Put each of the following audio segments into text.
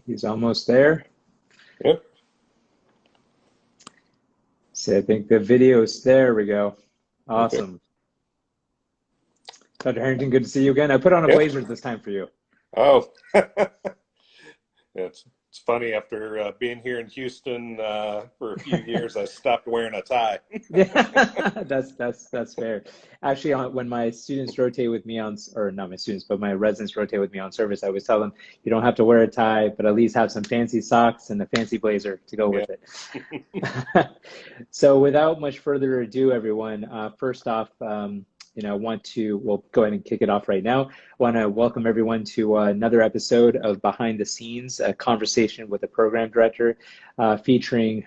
He's almost there. Yep. So I think the video's there. We go. Okay. Awesome. Dr. Harrington, good to see you again. I put on a Yep. blazer this time for you. Oh, it's funny. After being here in Houston for a few years, I stopped wearing a tie. Yeah, that's fair. Actually, when my students rotate with me on, or not my students, but my residents rotate with me on service, I always tell them you don't have to wear a tie, but at least have some fancy socks and a fancy blazer to go Yeah. with it. So without much further ado, everyone, first off, I want to, we'll go ahead and kick it off right now. I want to welcome everyone to another episode of Behind the Scenes, a conversation with the program director, featuring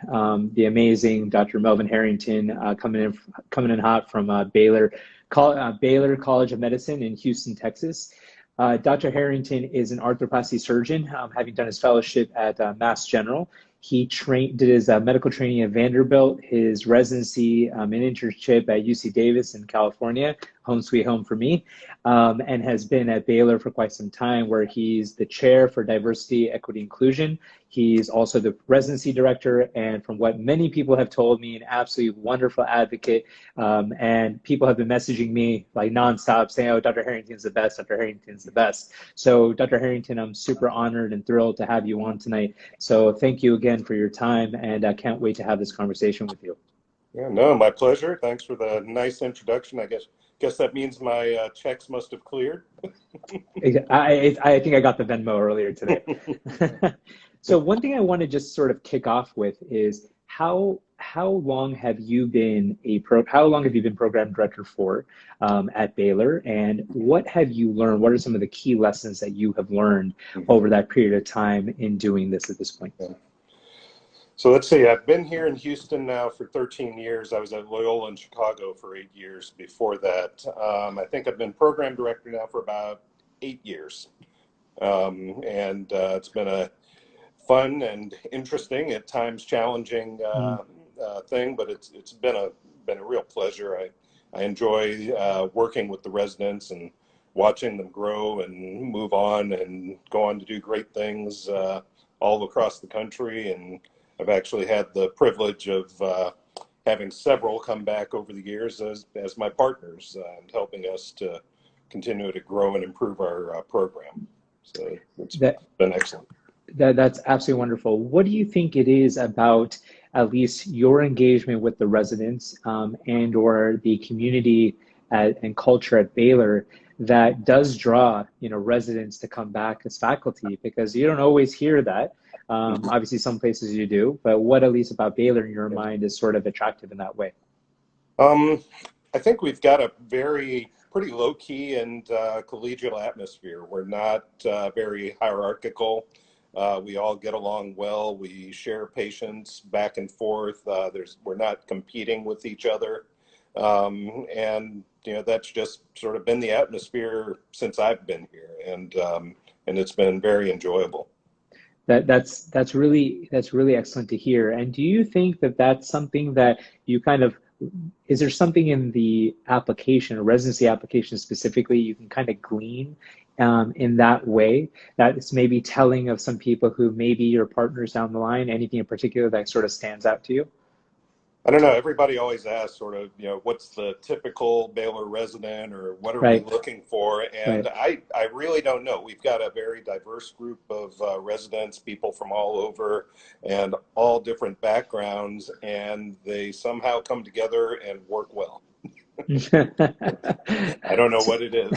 the amazing Dr. Melvyn Harrington, coming in hot from Baylor College of Medicine in Houston, Texas. Dr. Harrington is an arthroplasty surgeon, having done his fellowship at Mass General. He did his medical training at Vanderbilt, his residency and internship at UC Davis in California, home sweet home for me, and has been at Baylor for quite some time, where he's the chair for diversity, equity, inclusion. He's also the residency director, and from what many people have told me, an absolutely wonderful advocate. And people have been messaging me like nonstop saying, oh, Dr. Harrington's the best, Dr. Harrington's the best. So Dr. Harrington, I'm super honored and thrilled to have you on tonight. So thank you again for your time, and I can't wait to have this conversation with you. Yeah, no, my pleasure. Thanks for the nice introduction. I guess that means my checks must have cleared. I think I got the Venmo earlier today. So one thing I want to just sort of kick off with is how long have you been program director for at Baylor, and what have you learned? What are some of the key lessons that you have learned over that period of time in doing this at this point? Yeah. So let's see, I've been here in Houston now for 13 years. I was at Loyola in Chicago for 8 years before that. I think I've been program director now for about 8 years. And it's been a fun and interesting, at times challenging thing, but it's been a real pleasure. I enjoy working with the residents and watching them grow and move on and go on to do great things all across the country. And I've actually had the privilege of having several come back over the years as my partners and helping us to continue to grow and improve our program. So it's been excellent. That's absolutely wonderful. What do you think it is about at least your engagement with the residents and or the community and culture at Baylor that does draw residents to come back as faculty? Because you don't always hear that. Obviously, some places you do, but what at least about Baylor in your mind is sort of attractive in that way? I think we've got a pretty low-key and collegial atmosphere. We're not very hierarchical. We all get along well. We share patients back and forth. We're not competing with each other. And that's just sort of been the atmosphere since I've been here, and it's been very enjoyable. That's really excellent to hear. And do you think that that's something that you is there something in the application, or residency application specifically, you can kind of glean in that way that it's maybe telling of some people who may be your partners down the line? Anything in particular that sort of stands out to you? I don't know. Everybody always asks sort of, what's the typical Baylor resident, or what are we looking for? And I really don't know. We've got a very diverse group of residents, people from all over and all different backgrounds, and they somehow come together and work well. I don't know what it is.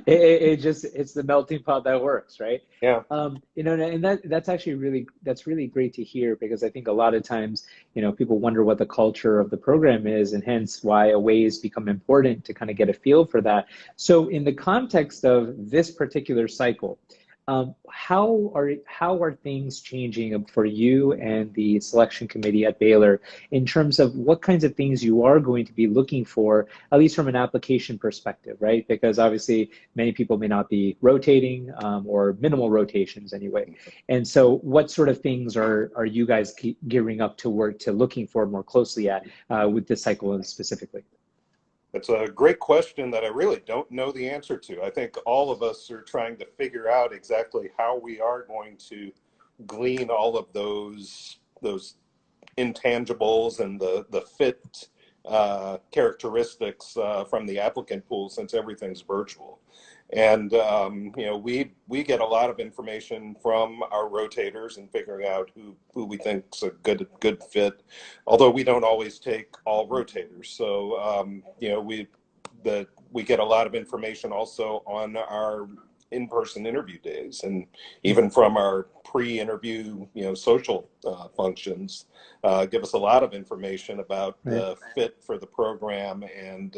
It's the melting pot that works, right? Yeah. And that's actually really great to hear, because I think a lot of times, people wonder what the culture of the program is, and hence why AWAYS become important to kind of get a feel for that. So in the context of this particular cycle, how are things changing for you and the selection committee at Baylor in terms of what kinds of things you are going to be looking for, at least from an application perspective, right? Because obviously many people may not be rotating or minimal rotations anyway. And so what sort of things are you guys gearing up to work to looking for more closely at with this cycle specifically? It's a great question that I really don't know the answer to. I think all of us are trying to figure out exactly how we are going to glean all of those intangibles and the fit characteristics from the applicant pool, since everything's virtual. And we get a lot of information from our rotators and figuring out who we think's a good fit. Although we don't always take all rotators, so we get a lot of information also on our in-person interview days, and even from our pre-interview social functions, give us a lot of information about the fit for the program and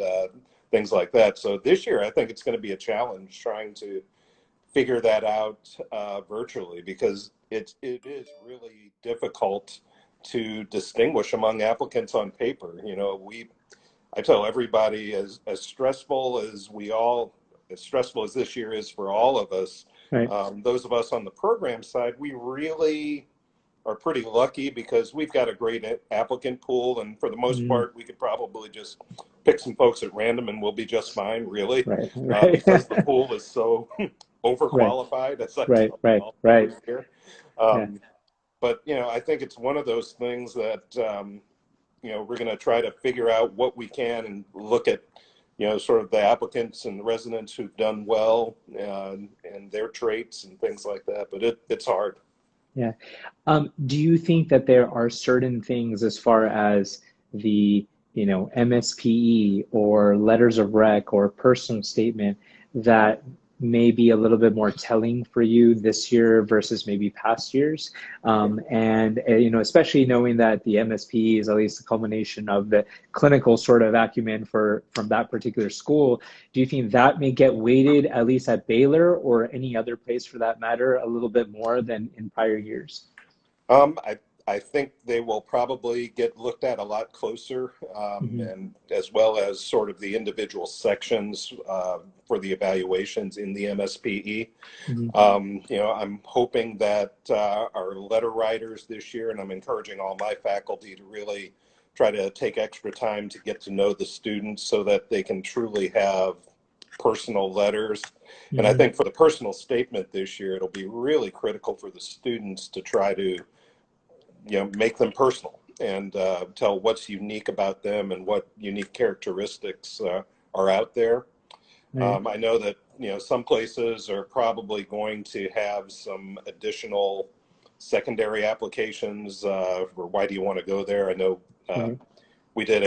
things like that. So this year, I think it's going to be a challenge trying to figure that out virtually, because it is really difficult to distinguish among applicants on paper. I tell everybody, as stressful as this year is for all of us, those of us on the program side, we really are pretty lucky because we've got a great applicant pool, and for the most part, we could probably just pick some folks at random and we'll be just fine, really, because the pool is so overqualified, as I tell all here. But I think it's one of those things that we're going to try to figure out what we can and look at sort of the applicants and the residents who've done well and their traits and things like that. But it's hard. Yeah. Do you think that there are certain things as far as the, MSPE or letters of rec or personal statement that may be a little bit more telling for you this year versus maybe past years? And especially knowing that the MSPE is at least the culmination of the clinical sort of acumen from that particular school. Do you think that may get weighted, at least at Baylor or any other place for that matter, a little bit more than in prior years? I think they will probably get looked at a lot closer, and as well as sort of the individual sections for the evaluations in the MSPE. I'm hoping that our letter writers this year, and I'm encouraging all my faculty to really try to take extra time to get to know the students so that they can truly have personal letters. And I think for the personal statement this year, it'll be really critical for the students to try to make them personal and tell what's unique about them and what unique characteristics are out there. I know that some places are probably going to have some additional secondary applications for why do you want to go there. I know we did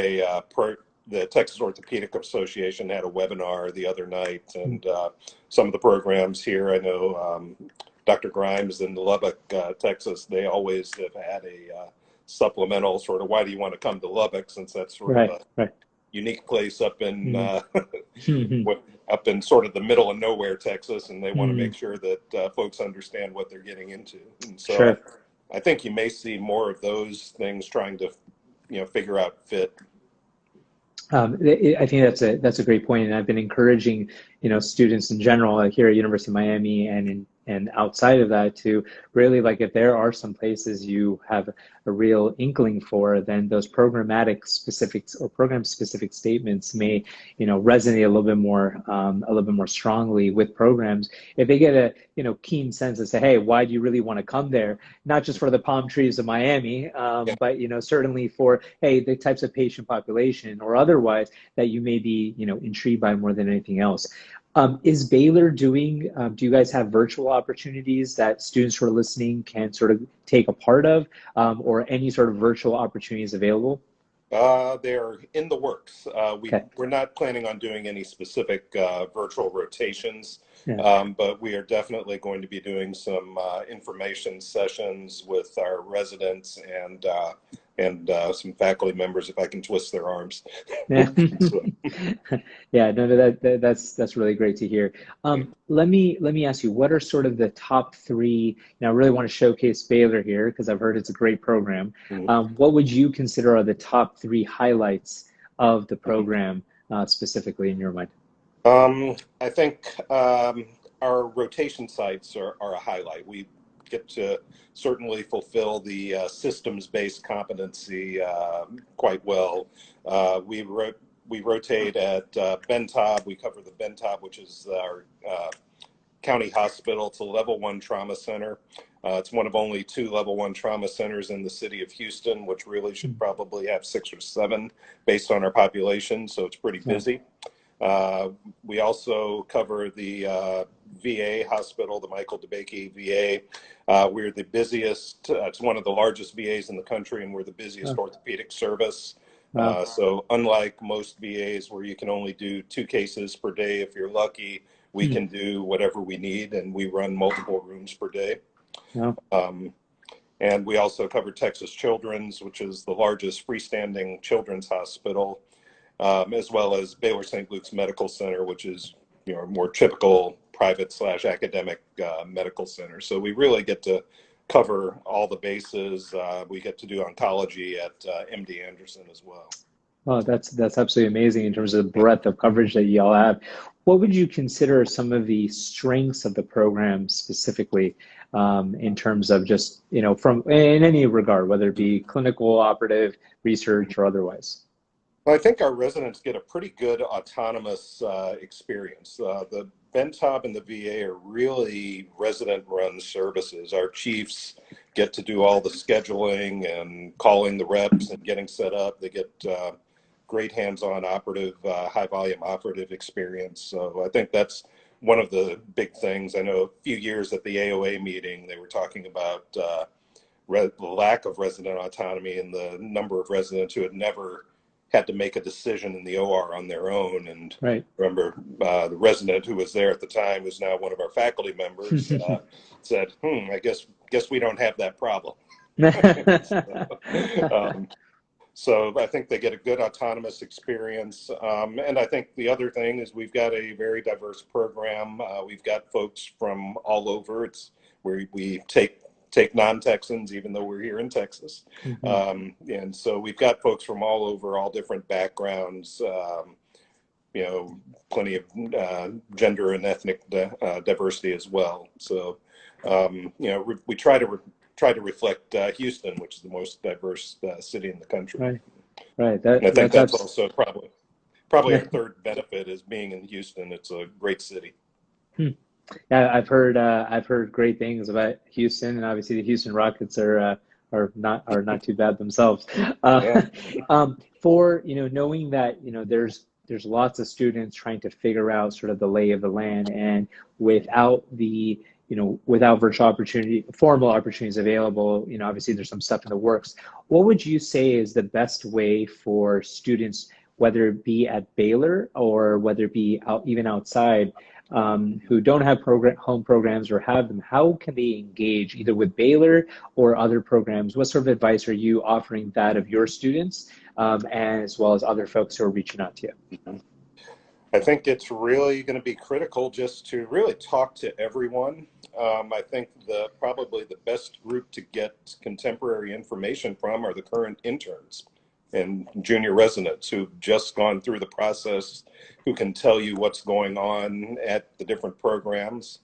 the Texas Orthopaedic Association had a webinar the other night, and some of the programs here, I know Dr. Grimes in Lubbock, Texas, they always have had a supplemental sort of why do you want to come to Lubbock, since that's sort of a unique place up in up in sort of the middle of nowhere, Texas, and they want to make sure that folks understand what they're getting into. And so I think you may see more of those things trying to figure out fit. I think that's a great point, and I've been encouraging students in general here at University of Miami and outside of that to really, like, if there are some places you have a real inkling for, then those programmatic specifics or program specific statements may resonate a little bit more strongly with programs if they get a keen sense and say, hey, why do you really want to come there? Not just for the palm trees of Miami, but certainly for, hey, the types of patient population or otherwise that you may be intrigued by more than anything else. Is Baylor doing, do you guys have virtual opportunities that students who are listening can sort of take a part of, or any sort of virtual opportunities available? They're in the works. We're not planning on doing any specific virtual rotations, but we are definitely going to be doing some information sessions with our residents and some faculty members if I can twist their arms. Yeah, no, that's really great to hear. Let me ask you, what are sort of the top three? Now, I really want to showcase Baylor here because I've heard it's a great program. What would you consider are the top three highlights of the program specifically in your mind? I think our rotation sites are a highlight. We get to certainly fulfill the systems-based competency quite well. we rotate at Bentob. We cover the Bentob, which is our county hospital. It's a level 1 trauma center. It's one of only 2 level 1 trauma centers in the city of Houston, which really should probably have 6 or 7 based on our population. So it's pretty busy. We also cover the VA hospital, the Michael DeBakey VA. We're the busiest, it's one of the largest VAs in the country, and we're the busiest orthopedic service. So unlike most VAs where you can only do 2 cases per day, if you're lucky, we can do whatever we need, and we run multiple rooms per day. And we also cover Texas Children's, which is the largest freestanding children's hospital, as well as Baylor St. Luke's Medical Center, which is, you know, a more typical private/academic medical center. So we really get to cover all the bases. We get to do oncology at MD Anderson as well. Oh, that's absolutely amazing in terms of the breadth of coverage that y'all have. What would you consider some of the strengths of the program specifically, in terms of just, you know, from in any regard, whether it be clinical, operative, research, or otherwise? Well, I think our residents get a pretty good autonomous experience. The Bentob and the VA are really resident-run services. Our chiefs get to do all the scheduling and calling the reps and getting set up. They get great hands-on operative, high-volume operative experience. So I think that's one of the big things. I know a few years at the AOA meeting, they were talking about the lack of resident autonomy and the number of residents who had never had to make a decision in the OR on their own. And remember, the resident who was there at the time, who's now one of our faculty members, said, I guess we don't have that problem. So I think they get a good autonomous experience. And I think the other thing is we've got a very diverse program. We've got folks from all over. It's where we take non-Texans, even though we're here in Texas. And so we've got folks from all over, all different backgrounds, you know, plenty of gender and ethnic diversity as well. So, you know, we try to reflect Houston, which is the most diverse city in the country. Right. And I think that's also probably our third benefit is being in Houston. It's a great city. Yeah, I've heard great things about Houston, and obviously the Houston Rockets are not too bad themselves. For, you know, knowing that, you know, there's lots of students trying to figure out sort of the lay of the land, and without the, you know, without formal opportunities available, you know, obviously there's some stuff in the works. What would you say is the best way for students, whether it be at Baylor or whether it be even outside, who don't have home programs or have them, how can they engage either with Baylor or other programs? What sort of advice are you offering that of your students, as well as other folks who are reaching out to you? I think it's really going to be critical just to really talk to everyone. I think probably the best group to get contemporary information from are the current interns and junior residents who've just gone through the process, who can tell you what's going on at the different programs.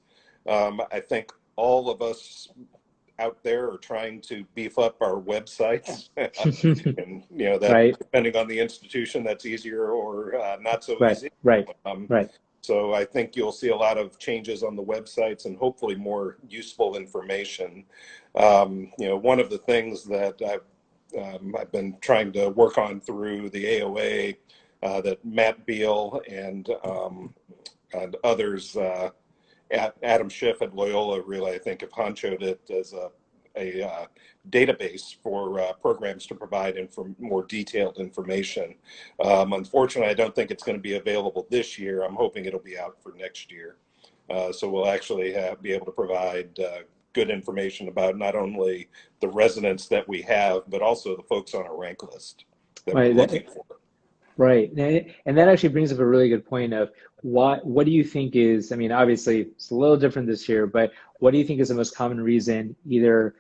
I think all of us out there are trying to beef up our websites. And, you know, that depending on the institution, that's easier or not so easy. So I think you'll see a lot of changes on the websites and hopefully more useful information. You know, one of the things that I've been trying to work on through the AOA, that Matt Beal and others, Adam Schiff at Loyola really, I think, have honchoed it as a database for programs to provide more detailed information. Unfortunately, I don't think it's going to be available this year. I'm hoping it'll be out for next year. So we'll actually be able to provide good information about not only the residents that we have, but also the folks on our rank list that we're looking for. Right. And that actually brings up a really good point of what do you think is, I mean, obviously it's a little different this year, but what do you think is the most common reason either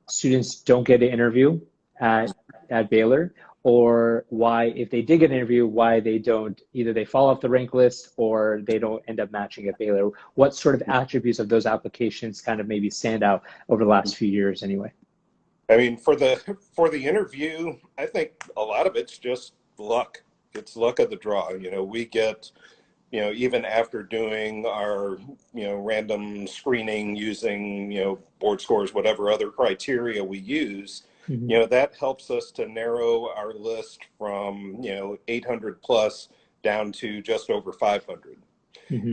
students don't get an interview at Baylor, or why, if they did get an interview, why they don't, either they fall off the rank list or they don't end up matching at Baylor? What sort of attributes of those applications kind of maybe stand out over the last few years anyway? I mean, for the interview, I think a lot of it's just luck. it's luck of the draw. We get, even after doing our, random screening using, board scores, whatever other criteria we use, that helps us to narrow our list from, 800 plus down to just over 500.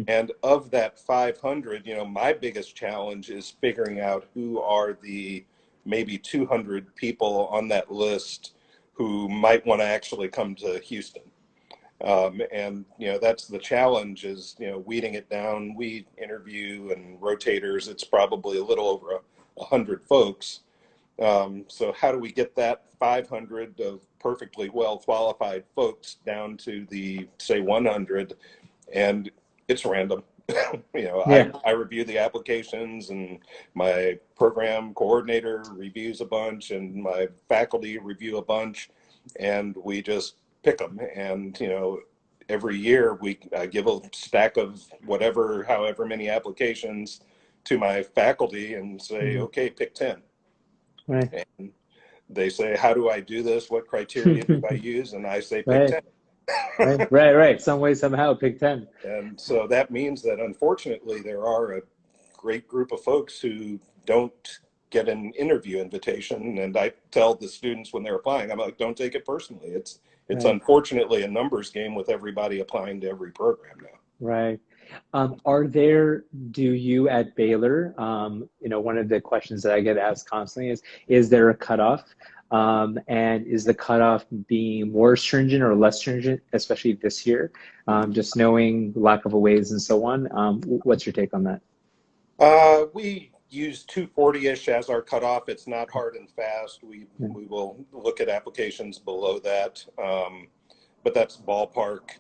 And of that 500, my biggest challenge is figuring out who are the maybe 200 people on that list who might want to actually come to Houston. And that's the challenge, is weeding it down. We interview and rotators, it's probably a little over 100 folks. So how do we get that 500 of perfectly well qualified folks down to the, say, 100? And it's random. I review the applications, and my program coordinator reviews a bunch, and my faculty review a bunch, and we just pick them. And every year I give a stack of however many applications to my faculty and say, okay, pick 10. Right. And they say, how do I do this? What criteria do I use? And I say, pick 10. Right. Some way, somehow, pick 10. And so that means that, unfortunately, there are a great group of folks who don't get an interview invitation. And I tell the students when they're applying, I'm like, don't take it personally. It's unfortunately a numbers game with everybody applying to every program now. Right. Do you at Baylor, one of the questions that I get asked constantly is there a cutoff? And is the cutoff being more stringent or less stringent, especially this year? Just knowing lack of aways and so on. What's your take on that? We use 240-ish as our cutoff. It's not hard and fast. We will look at applications below that, but that's ballpark.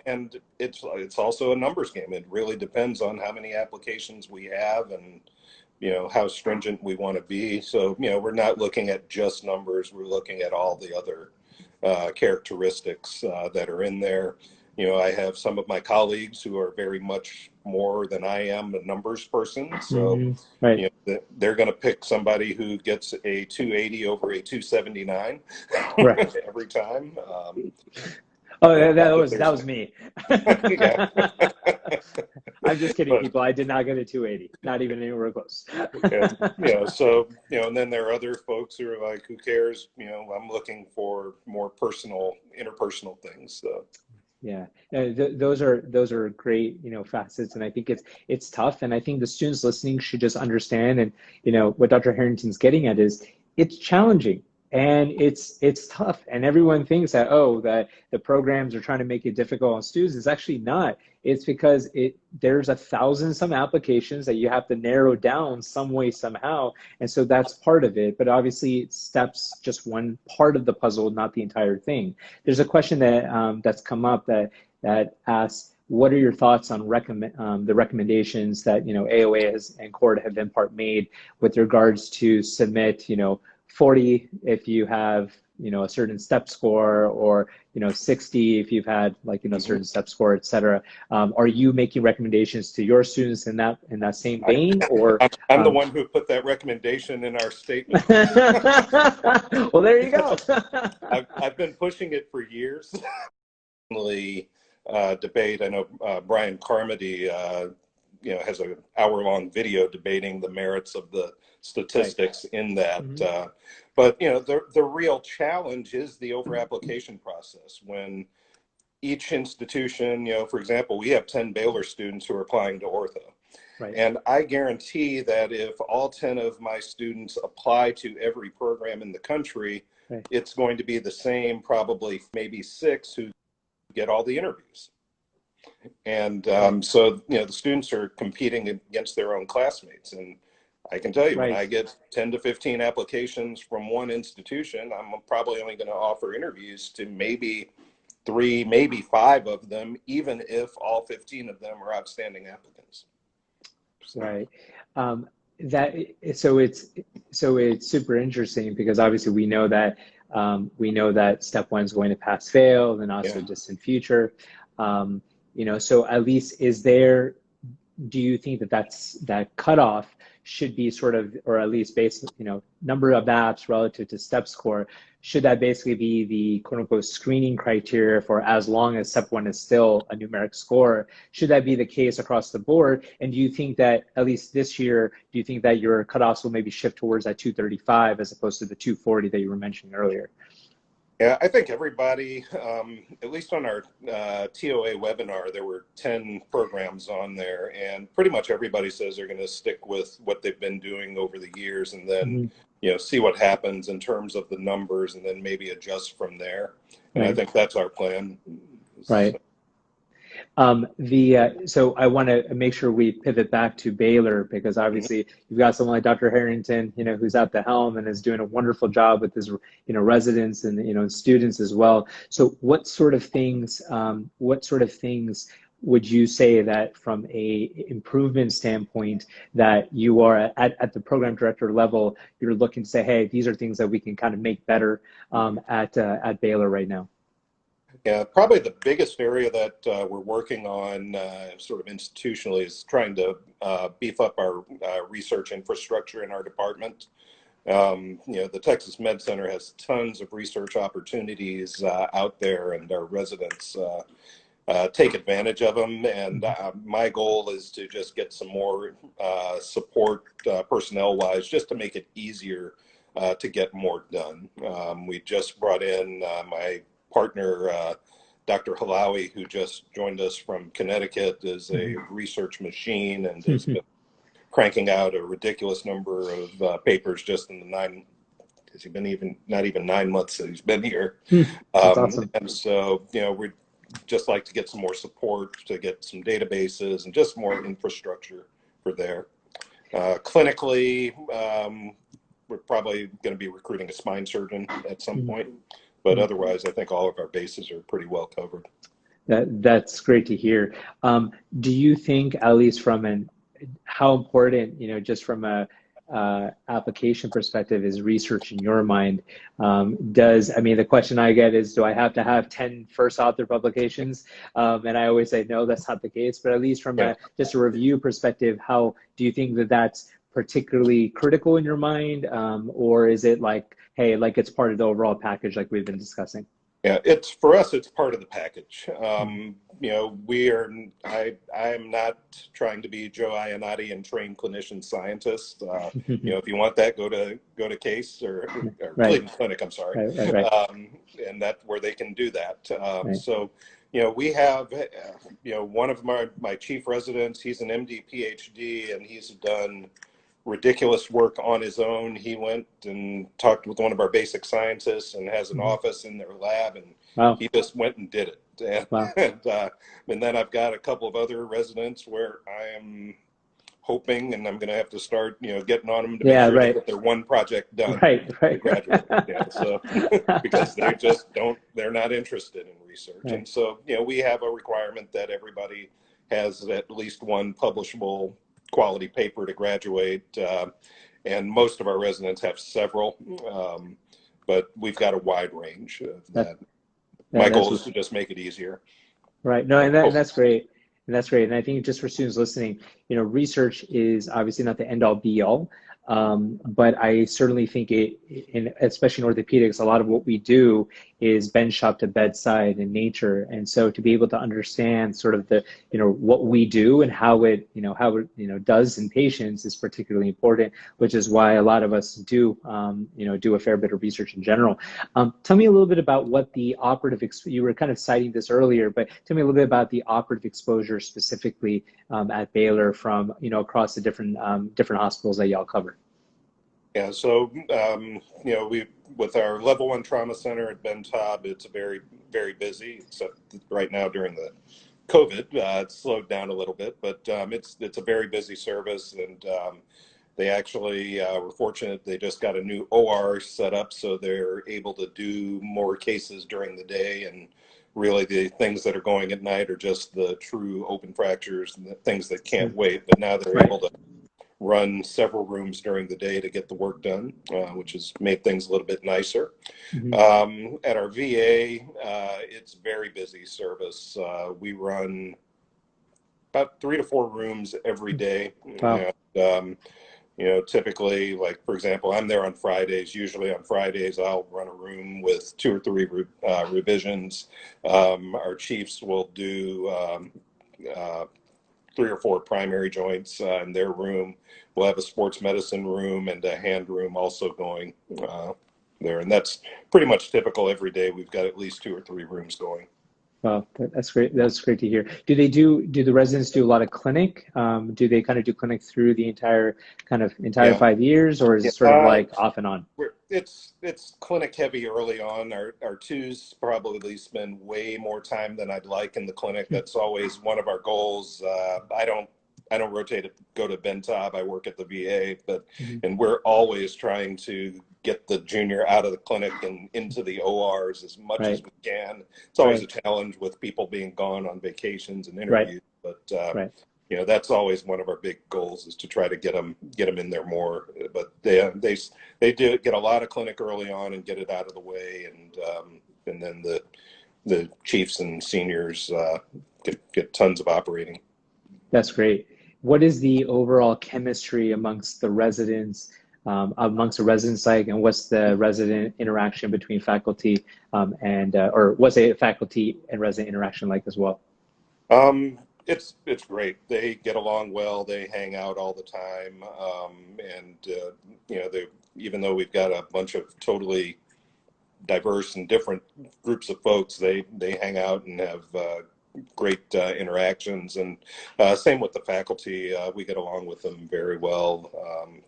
And it's also a numbers game. It really depends on how many applications we have and how stringent we want to be. So, we're not looking at just numbers. We're looking at all the other characteristics that are in there. I have some of my colleagues who are very much more than I am a numbers person. So, they're going to pick somebody who gets a 280 over a 279 every time. That was me. I'm just kidding, people. I did not get a 280, not even anywhere close. And then there are other folks who are like, who cares? I'm looking for more interpersonal things. So. Yeah, those are great, facets, and I think it's tough, and I think the students listening should just understand, and what Dr. Harrington's getting at is it's challenging. And it's tough, and everyone thinks that that the programs are trying to make it difficult on students. It's actually not. It's because there's 1,000-some applications that you have to narrow down some way somehow, and so that's part of it. But obviously, STEP's just one part of the puzzle, not the entire thing. There's a question that that's come up that asks, what are your thoughts on the recommendations that AOA and CORD have in part made with regards to submit 40 if you have a certain step score, or 60 if you've had a certain step score, etc. Are you making recommendations to your students in that same vein, or I'm the one who put that recommendation in our statement? Well, there you go. I've been pushing it for years. Debate. I know Brian Carmody has an hour-long video debating the merits of the statistics in that. But the real challenge is the over-application process. When each institution, for example, we have 10 Baylor students who are applying to ortho. And I guarantee that if all 10 of my students apply to every program in the country, it's going to be the same, probably maybe 6 who get all the interviews. And so, the students are competing against their own classmates. And I can tell you, when I get 10 to 15 applications from one institution, I'm probably only going to offer interviews to maybe 3, maybe 5 of them, even if all 15 of them are outstanding applicants. Right. So it's super interesting, because obviously we know that step 1 is going to pass fail, and also distant future. So at least do you think that cutoff should be sort of, or at least based, number of apps relative to step score, should that basically be the quote unquote screening criteria for as long as step one is still a numeric score? Should that be the case across the board? And do you think that at least this year, do you think that your cutoffs will maybe shift towards that 235 as opposed to the 240 that you were mentioning earlier? Yeah, I think everybody, at least on our TOA webinar, there were 10 programs on there, and pretty much everybody says they're going to stick with what they've been doing over the years, and then see what happens in terms of the numbers, and then maybe adjust from there. And I think that's our plan. Right. So I want to make sure we pivot back to Baylor, because obviously you've got someone like Dr. Harrington, who's at the helm and is doing a wonderful job with his, residents and, students as well. So what sort of things would you say that from a improvement standpoint that you are at the program director level, you're looking to say, hey, these are things that we can kind of make better at Baylor right now? Yeah, probably the biggest area that we're working on sort of institutionally is trying to beef up our research infrastructure in our department. The Texas Med Center has tons of research opportunities out there, and our residents take advantage of them. And my goal is to just get some more support personnel-wise, just to make it easier to get more done. We just brought in my partner, Dr. Halawi, who just joined us from Connecticut, is a research machine and has been cranking out a ridiculous number of papers just in not even 9 months that he's been here. That's awesome. And so, we'd just like to get some more support to get some databases and just more infrastructure for there. Clinically, we're probably going to be recruiting a spine surgeon at some point. But otherwise, I think all of our bases are pretty well covered. That's great to hear. Do you think, at least from how important, just from a application perspective, is research in your mind? The question I get is, do I have to have 10 first author publications? And I always say, no, that's not the case. But at least from just a review perspective, how do you think that that's particularly critical in your mind? Or is it like, hey, like it's part of the overall package like we've been discussing? Yeah, for us, it's part of the package. I'm not trying to be Joe Ionati and trained clinician scientist. If you want that, go to Case or Cleveland Clinic, I'm sorry. Right. And that's where they can do that. So, we have, one of my chief residents, he's an MD, PhD, and he's done ridiculous work on his own. He went and talked with one of our basic scientists and has an office in their lab, and he just went and did it. And then I've got a couple of other residents where I am hoping, and I'm going to have to start, getting on them to make sure they get their one project done. Right. So because they're not interested in research. And so, we have a requirement that everybody has at least one publishable quality paper to graduate, and most of our residents have several, but we've got a wide range of that. My goal is to just make it easier. Right. No, and that's great. And I think just for students listening, research is obviously not the end all be all. But I certainly think especially in orthopedics, a lot of what we do is benchtop to bedside in nature. And so to be able to understand sort of what we do and how it does in patients is particularly important, which is why a lot of us do a fair bit of research in general. Tell me a little bit about what the operative, you were kind of citing this earlier, but tell me a little bit about the operative exposure specifically at Baylor from, across the different hospitals that y'all cover. Yeah, so, with our level 1 trauma center at Ben Taub, it's very, very busy, except right now during the COVID, it's slowed down a little bit, but it's a very busy service, and they actually were fortunate. They just got a new OR set up, so they're able to do more cases during the day, and really the things that are going at night are just the true open fractures and the things that can't wait, but now they're able to run several rooms during the day to get the work done, which has made things a little bit nicer. At our VA, it's very busy service. We run about 3 to 4 rooms every day. Wow. And, You know, typically, like for example, I'm there on Fridays. Usually on Fridays, I'll run a room with 2 or 3 revisions. Our chiefs will do 3 or 4 primary joints in their room. We'll have a sports medicine room and a hand room also going there. And that's pretty much typical every day. We've got at least 2 or 3 rooms going. Wow, that's great. That's great to hear. Do the residents do a lot of clinic? Do they kind of do clinic through the entire Yeah. 5 years, or is it sort of like off and on? It's clinic heavy early on. Our twos probably spend way more time than I'd like in the clinic. That's always one of our goals. I don't rotate to go to Bentab. I work at the VA, and we're always trying to get the junior out of the clinic and into the ORs as much as we can. It's always a challenge with people being gone on vacations and interviews, but you know, that's always one of our big goals, is to try to get them in there more. But they do get a lot of clinic early on and get it out of the way, and then the chiefs and seniors get tons of operating. That's great. What is the overall chemistry amongst the residents, amongst the resident psych, and what's the resident interaction between faculty or what's a faculty and resident interaction like as well? It's great. They get along well. They hang out all the time, and you know, even though we've got a bunch of totally diverse and different groups of folks, they hang out and have great interactions, and same with the faculty. We get along with them very well.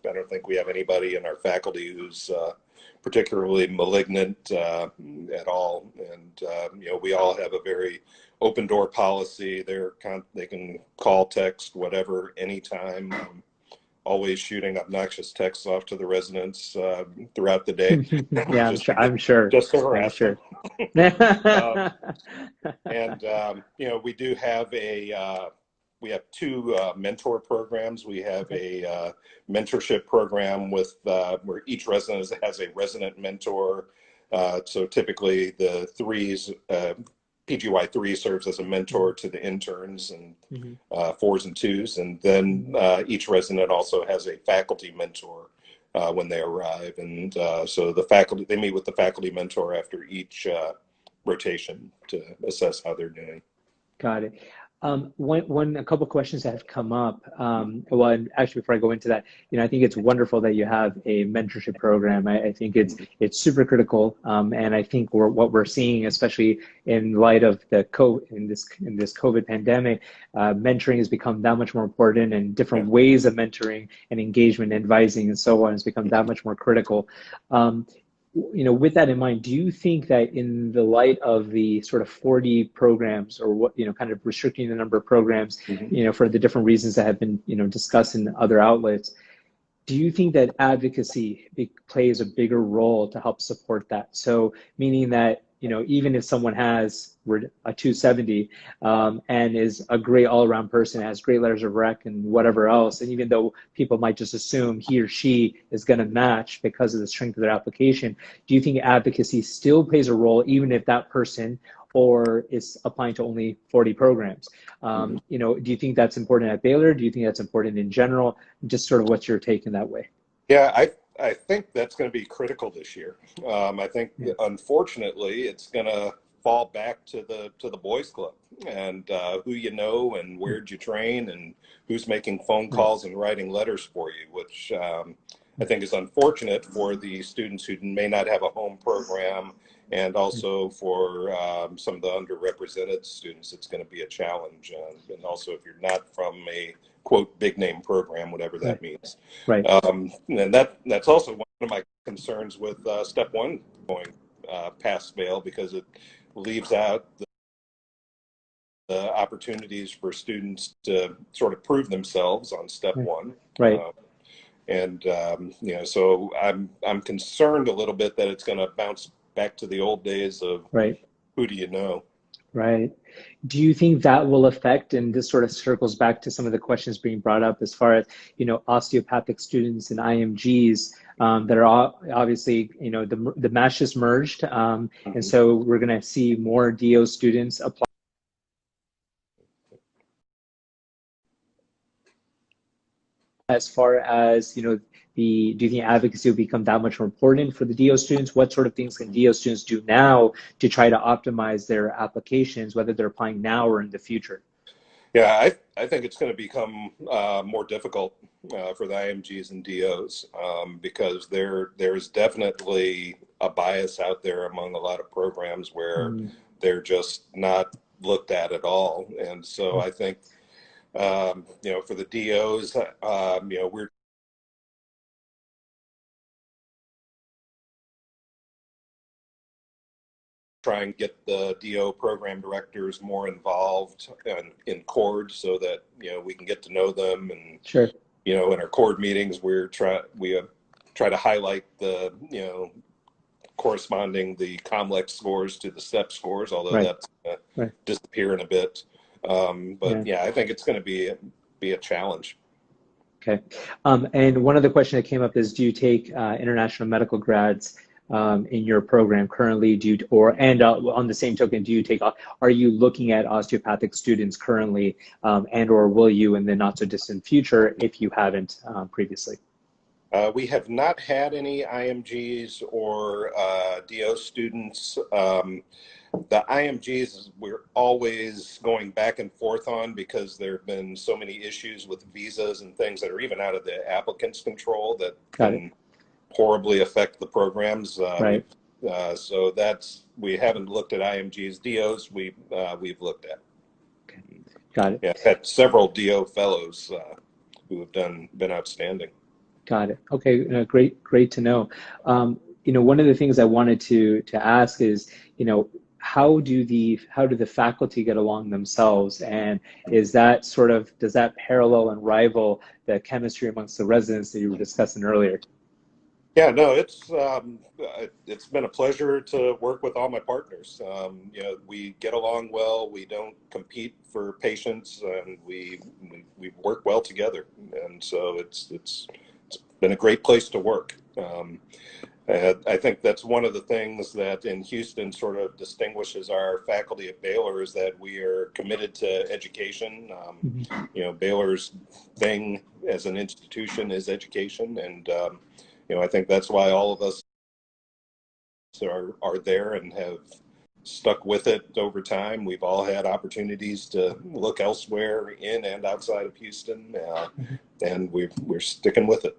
I don't think we have anybody in our faculty who's particularly malignant at all, and you know, we all have a very open door policy. They can call, text, whatever, anytime. Always shooting obnoxious texts off to the residents throughout the day. Yeah, I'm sure. Just to harass them. And you know, we do have we have 2 mentor programs. We have a mentorship program with where each resident has a resident mentor. So typically the threes, PGY 3 serves as a mentor to the interns, and 4s and 2s, and then each resident also has a faculty mentor when they arrive, and so they meet with the faculty mentor after each rotation to assess how they're doing. Got it. A couple questions that have come up. Well, and actually, before I go into that, you know, I think it's wonderful that you have a mentorship program. I think it's super critical, and I think what we're seeing, especially in light of in this COVID pandemic, mentoring has become that much more important, and different ways of mentoring and engagement, advising, and so on has become that much more critical. You know, with that in mind, do you think that in the light of the sort of 40 programs, or what, you know, kind of restricting the number of programs, you know, for the different reasons that have been, you know, discussed in other outlets, do you think that advocacy plays a bigger role to help support that? So meaning that, you know, even if someone has a 270 and is a great all-around person, has great letters of rec and whatever else, and even though people might just assume he or she is going to match because of the strength of their application, do you think advocacy still plays a role even if that person or is applying to only 40 programs? You know, do you think that's important at Baylor? Do you think that's important in general? Just sort of what's your take in that way? Yeah, I think that's going to be critical this year. I think unfortunately it's going to fall back to the boys club, and who you know, and where'd you train, and who's making phone calls and writing letters for you, which I think is unfortunate for the students who may not have a home program, and also for some of the underrepresented students. It's going to be a challenge, and also if you're not from a quote big name program, whatever that means. Right. And that's also one of my concerns with step 1 going past Vail, because it leaves out the opportunities for students to sort of prove themselves on step 1. Right. And you know, so I'm concerned a little bit that it's going to bounce back to the old days of who do you know. Right. Do you think that will affect, and this sort of circles back to some of the questions being brought up as far as, you know, osteopathic students and IMGs that are obviously, you know, the MASH just merged, and so we're going to see more DO students apply. as far as, do you think advocacy will become that much more important for the DO students? What sort of things can DO students do now to try to optimize their applications, whether they're applying now or in the future? Yeah, I think it's going to become more difficult for the IMGs and DOs because there's definitely a bias out there among a lot of programs where they're just not looked at all. And so I think, for the DOs, we're trying to get the DO program directors more involved in CORD so that, we can get to know them. And, Sure. In our CORD meetings, we try to highlight the, corresponding the COMLEX scores to the STEP scores, although that's disappearing a bit. But yeah, I think it's going to be a challenge. Okay. And one other question that came up is, do you take international medical grads in your program currently? On the same token, are you looking at osteopathic students currently, and or will you in the not so distant future if you haven't previously? We have not had any IMGs or DO students. The IMGs we're always going back and forth on because there have been so many issues with visas and things that are even out of the applicant's control that can horribly affect the programs. So we haven't looked at IMGs. DOs we've looked at. Okay. Got it. Yeah, I've had several DO fellows who have been outstanding. Got it. Okay, great to know. One of the things I wanted to ask is, how do the faculty get along themselves, and does that parallel and rival the chemistry amongst the residents that you were discussing earlier? Yeah, no, it's been a pleasure to work with all my partners. We get along well. We don't compete for patients, and we work well together. And so it's been a great place to work. I think that's one of the things that in Houston sort of distinguishes our faculty at Baylor is that we are committed to education. Baylor's thing as an institution is education, and I think that's why all of us are there and have stuck with it over time. We've all had opportunities to look elsewhere in and outside of Houston, and we're sticking with it.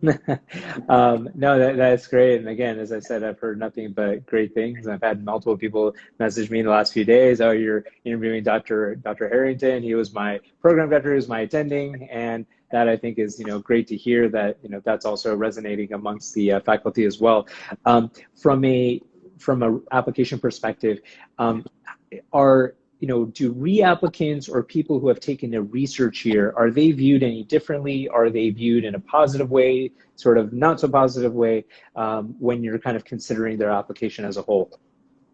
No, that's great. And again, as I said, I've heard nothing but great things. I've had multiple people message me in the last few days. Oh, you're interviewing Dr. Harrington. He was my program director, he was my attending, and that I think is great to hear that that's also resonating amongst the faculty as well. From a application perspective, do reapplicants or people who have taken a research year, are they viewed any differently? Are they viewed in a positive way, sort of not so positive way, when you're kind of considering their application as a whole?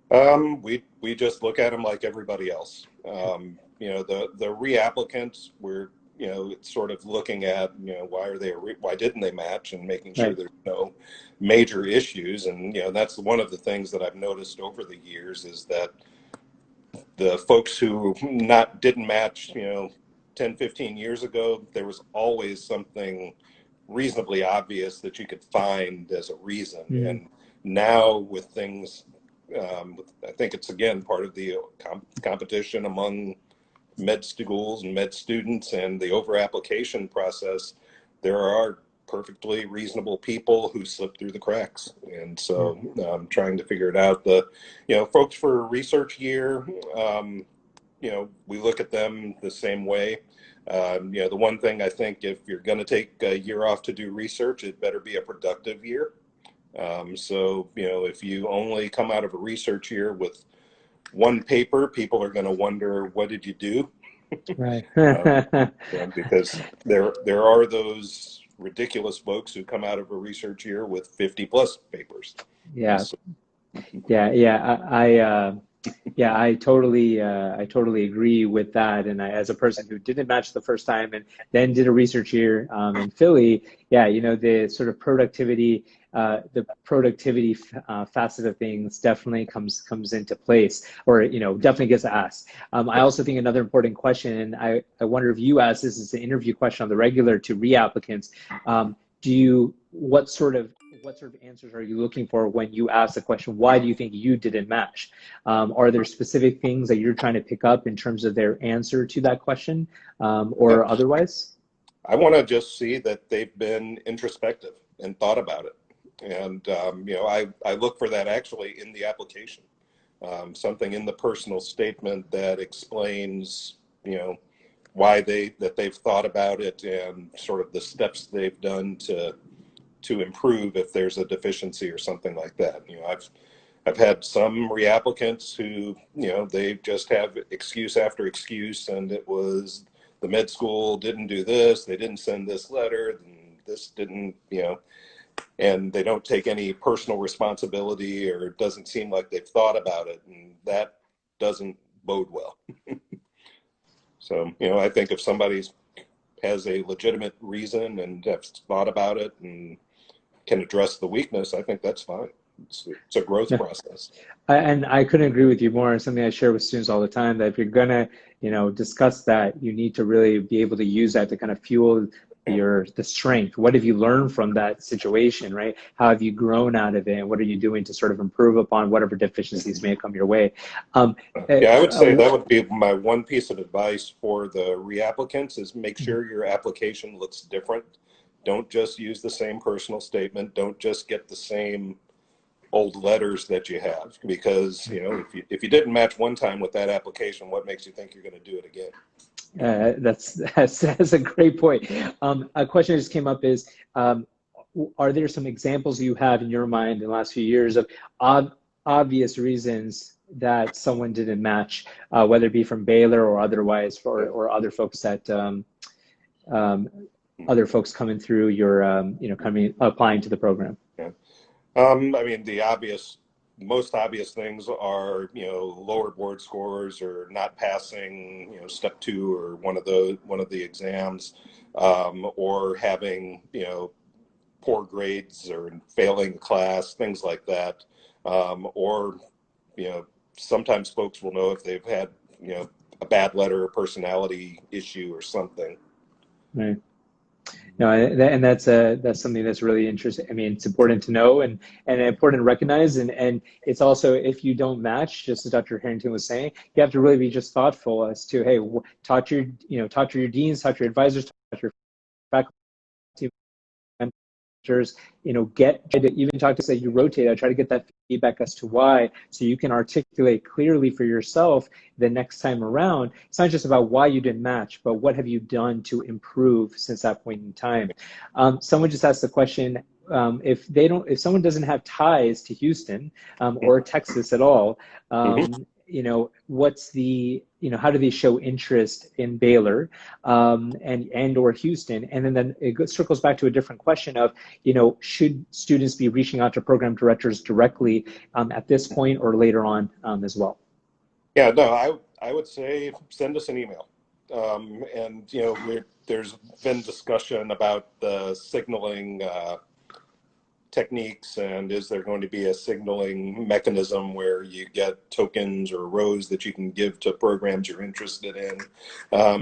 We just look at them like everybody else. The reapplicants, we're it's sort of looking at why didn't they match, and making sure there's no major issues. And that's one of the things that I've noticed over the years is that the folks who didn't match 10, 15 years ago, there was always something reasonably obvious that you could find as a reason. And now with things, I think it's again part of the competition among med schools and med students and the over application process. There are perfectly reasonable people who slip through the cracks, and so I'm trying to figure it out. The folks for research year, we look at them the same way. The one thing I think, if you're going to take a year off to do research, it better be a productive year. So if you only come out of a research year with one paper, people are going to wonder, what did you do? Right. Because there are those ridiculous folks who come out of a research year with 50 plus papers. Yeah. So. Yeah. Yeah, I totally agree with that. And I, as a person who didn't match the first time and then did a research year in Philly, yeah, you know, the sort of productivity, facet of things definitely comes into place, or you know, definitely gets asked. I also think another important question, and I wonder if you ask this is an interview question on the regular to reapplicants. Do you what sort of answers are you looking for when you ask the question, why do you think you didn't match? Are there specific things that you're trying to pick up in terms of their answer to that question, Yeah. or otherwise? I want to just see that they've been introspective and thought about it. And, you know, I look for that actually in the application. Something in the personal statement that explains, you know, why they've thought about it and sort of the steps they've done to improve if there's a deficiency or something like that. You know, I've had some reapplicants who, you know, they just have excuse after excuse, and it was the med school didn't do this, they didn't send this letter, and this didn't, you know, and they don't take any personal responsibility, or it doesn't seem like they've thought about it, and that doesn't bode well. So, you know, I think if somebody has a legitimate reason and has thought about it and can address the weakness, I think that's fine. It's a growth Yeah. process. And I couldn't agree with you more. It's something I share with students all the time, that if you're gonna, you know, discuss that, you need to really be able to use that to kind of fuel the strength. What have you learned from that situation, right? How have you grown out of it, and what are you doing to sort of improve upon whatever deficiencies may come your way? Um, Yeah, I would say that would be my one piece of advice for the reapplicants is make sure your application looks different. Don't just use the same personal statement. Don't just get the same old letters that you have, because you know if you didn't match one time with that application, what makes you think you're going to do it again? that's a great point. A question that just came up is, are there some examples you have in your mind in the last few years of obvious reasons that someone didn't match, whether it be from Baylor or otherwise, or other folks that um, other folks coming through your you know, applying to the program? Yeah. I mean, most obvious things are, you know, lower board scores or not passing, you know, step 2 or one of the exams, or having, you know, poor grades or failing class, things like that. Or, you know, sometimes folks will know if they've had, you know, a bad letter or personality issue or something. Right. No, and that's something that's really interesting. I mean, it's important to know, and important to recognize, and it's also, if you don't match, just as Dr. Harrington was saying, you have to really be just thoughtful as to, hey, talk to your deans, talk to your advisors, talk to your faculty mentors, you know, try to even talk to, say you rotate, I try to get that feedback as to why, so you can articulate clearly for yourself the next time around. It's not just about why you didn't match, but what have you done to improve since that point in time. Someone just asked the question, if someone doesn't have ties to Houston or Texas at all, you know, how do they show interest in Baylor and or Houston? And then it circles back to a different question of, you know, should students be reaching out to program directors directly at this point or later on as well? Yeah, no, I would say send us an email. And, you know, there's been discussion about the signaling techniques, and is there going to be a signaling mechanism where you get tokens or rows that you can give to programs you're interested in?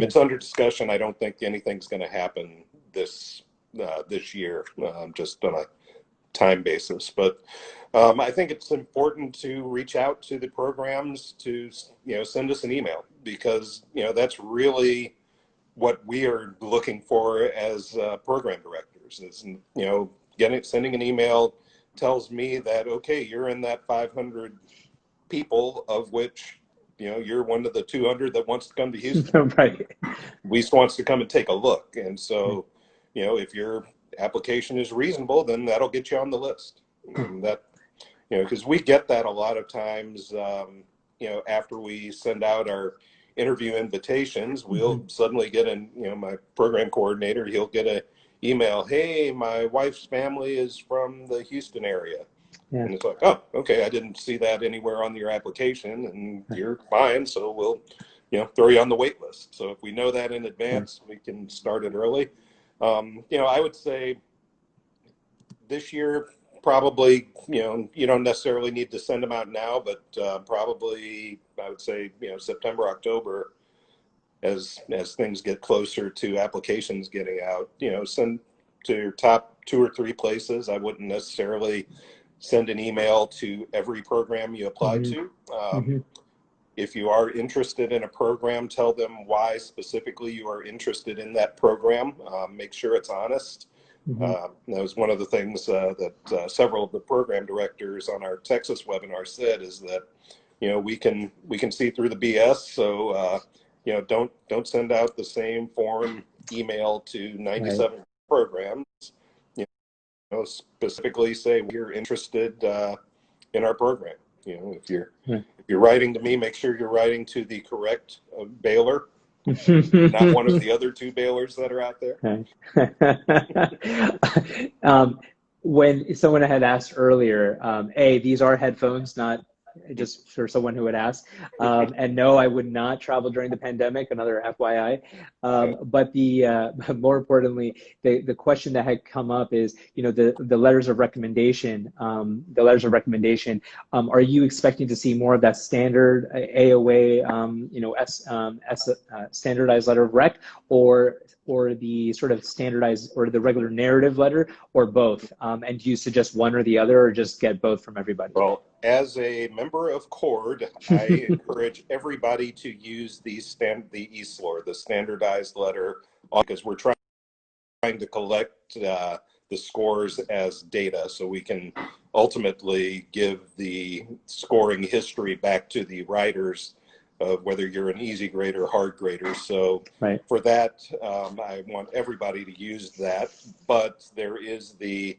It's under discussion. I don't think anything's going to happen this year, just on a time basis. But I think it's important to reach out to the programs to, you know, send us an email, because, you know, that's really what we are looking for as program directors is, you know, sending an email tells me that, okay, you're in that 500 people of which, you know, you're one of the 200 that wants to come to Houston. Right. At least wants to come and take a look. And so, you know, if your application is reasonable, then that'll get you on the list. And that, you know, because we get that a lot of times, you know, after we send out our interview invitations, we'll suddenly get you know, my program coordinator, he'll get a email, hey, my wife's family is from the Houston area. Yeah. And it's like, oh, okay, I didn't see that anywhere on your application, and you're fine, so we'll, throw you on the wait list. So if we know that in advance, we can start it early. I would say this year, probably, you don't necessarily need to send them out now, but probably I would say, September, October, as things get closer to applications getting out, send to your top 2 or 3 places. I wouldn't necessarily send an email to every program you apply to. If you are interested in a program, tell them why specifically you are interested in that program. Make sure it's honest. That was one of the things that several of the program directors on our Texas webinar said, is that we can see through the BS. So don't send out the same form email to 97 programs. Specifically say we're interested in our program. If you're writing to me, make sure you're writing to the correct Baylor. Not one of the other 2 Baylors that are out there. When someone had asked earlier, these are headphones, not just for someone who would ask. And no, I would not travel during the pandemic, another FYI. But more importantly, the question that had come up is, the letters of recommendation, are you expecting to see more of that standard AOA, standardized letter of rec, or the sort of standardized, or the regular narrative letter, or both? And do you suggest one or the other, or just get both from everybody? Well, as a member of CORD, I encourage everybody to use the ESLOR, the standardized letter, because we're trying to collect the scores as data, so we can ultimately give the scoring history back to the writers of whether you're an easy grader or hard grader. So for that, I want everybody to use that, but there is the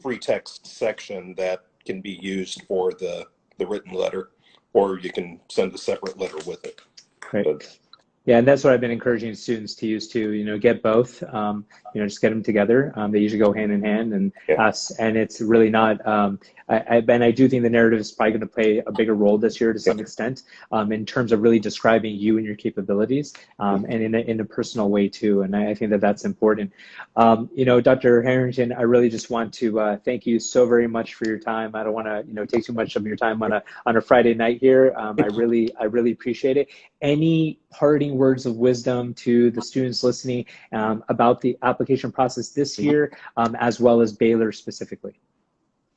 free text section that can be used for the written letter, or you can send a separate letter with it. Great. Yeah, and that's what I've been encouraging students to use too. Get both. Just get them together. They usually go hand in hand, and it's really not. I do think the narrative is probably going to play a bigger role this year to some extent, in terms of really describing you and your capabilities, and in a personal way too. And I think that that's important. Dr. Harrington, I really just want to thank you so very much for your time. I don't want to take too much of your time on a Friday night here. I really appreciate it. Any parting words of wisdom to the students listening about the application process this year, as well as Baylor specifically?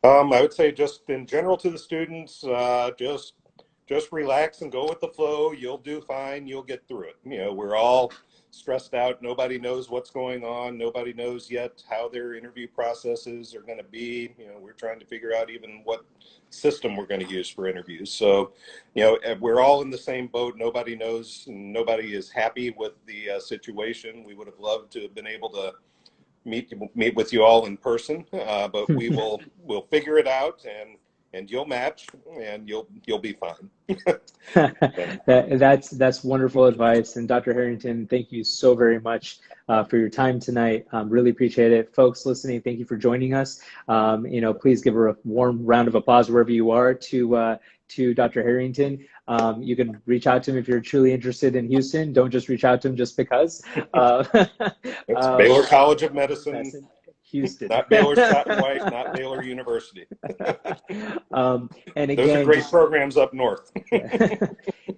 I would say just in general to the students, just relax and go with the flow. You'll do fine. You'll get through it. We're all stressed out. Nobody knows what's going on. Nobody knows yet how their interview processes are going to be. We're trying to figure out even what system we're going to use for interviews. So, we're all in the same boat. Nobody knows. Nobody is happy with the situation. We would have loved to have been able to meet with you all in person, but we'll figure it out, and you'll match, and you'll be fine. That's wonderful advice. And Dr. Harrington, thank you so very much for your time tonight. Really appreciate it. Folks listening, thank you for joining us. Please give her a warm round of applause wherever you are to Dr. Harrington. You can reach out to him if you're truly interested in Houston. Don't just reach out to him just because. It's Baylor College of Medicine, Houston. Not Baylor Scott and White, not Baylor University. And again, those are great programs up north.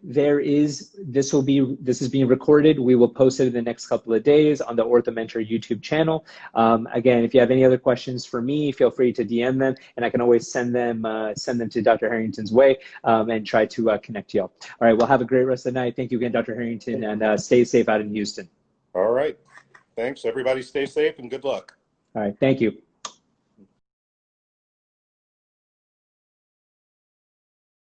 This is being recorded. We will post it in the next couple of days on the OrthoMentor YouTube channel. Again, if you have any other questions for me, feel free to DM them, and I can always send them to Dr. Harrington's way, and try to connect you all. All right, well, have a great rest of the night. Thank you again, Dr. Harrington, and stay safe out in Houston. All right. Thanks. Everybody stay safe and good luck. All right. Thank you.